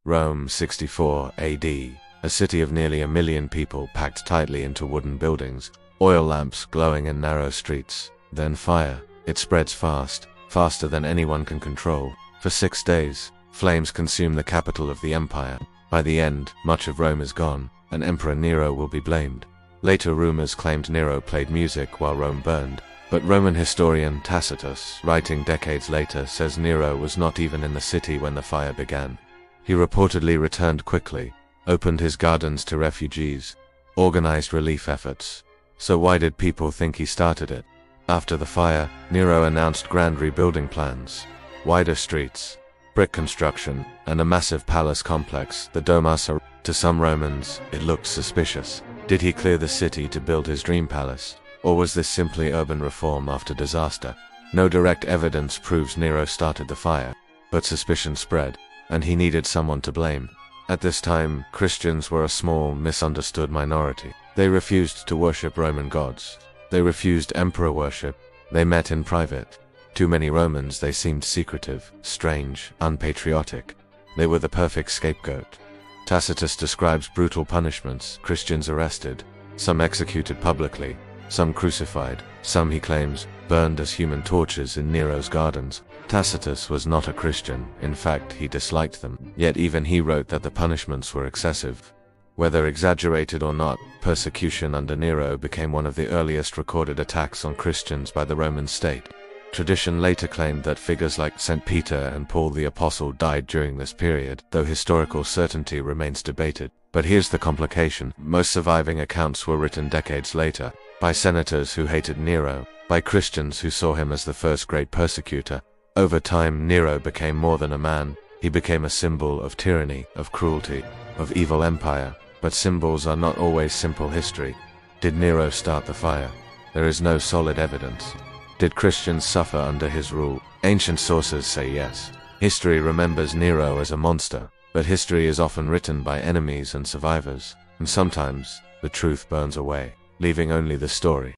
Rome, 64 AD. A city of nearly 1 million people packed tightly into wooden buildings, oil lamps glowing in narrow streets. Then fire. It spreads fast, faster than anyone can control. For 6 days, flames consume the capital of the empire. By the end, much of Rome is gone, and Emperor Nero will be blamed. Later rumors claimed Nero played music while Rome burned, but Roman historian Tacitus, writing decades later, says Nero was not even in the city when the fire began. He reportedly returned quickly, opened his gardens to refugees, organized relief efforts. So why did people think he started it? After the fire, Nero announced grand rebuilding plans, wider streets, brick construction, and a massive palace complex, the Domus. To some Romans, it looked suspicious. Did he clear the city to build his dream palace? Or was this simply urban reform after disaster? No direct evidence proves Nero started the fire, but suspicion spread, and he needed someone to blame. At this time, Christians were a small, misunderstood minority. They refused to worship Roman gods. They refused emperor worship. They met in private. To many Romans, they seemed secretive, strange, unpatriotic. They were the perfect scapegoat. Tacitus describes brutal punishments: Christians arrested, some executed publicly, some crucified, some, he claims, burned as human torches in Nero's gardens. Tacitus was not a Christian. In fact, he disliked them. Yet even he wrote that the punishments were excessive. Whether exaggerated or not, persecution under Nero became one of the earliest recorded attacks on Christians by the Roman state. Tradition later claimed that figures like St. Peter and Paul the Apostle died during this period, though historical certainty remains debated. But here's the complication: most surviving accounts were written decades later, by senators who hated Nero, by Christians who saw him as the first great persecutor. Over time, Nero became more than a man. He became a symbol of tyranny, of cruelty, of evil empire. But symbols are not always simple history. Did Nero start the fire? There is no solid evidence. Did Christians suffer under his rule? Ancient sources say yes. History remembers Nero as a monster, but history is often written by enemies and survivors, and sometimes the truth burns away, leaving only the story.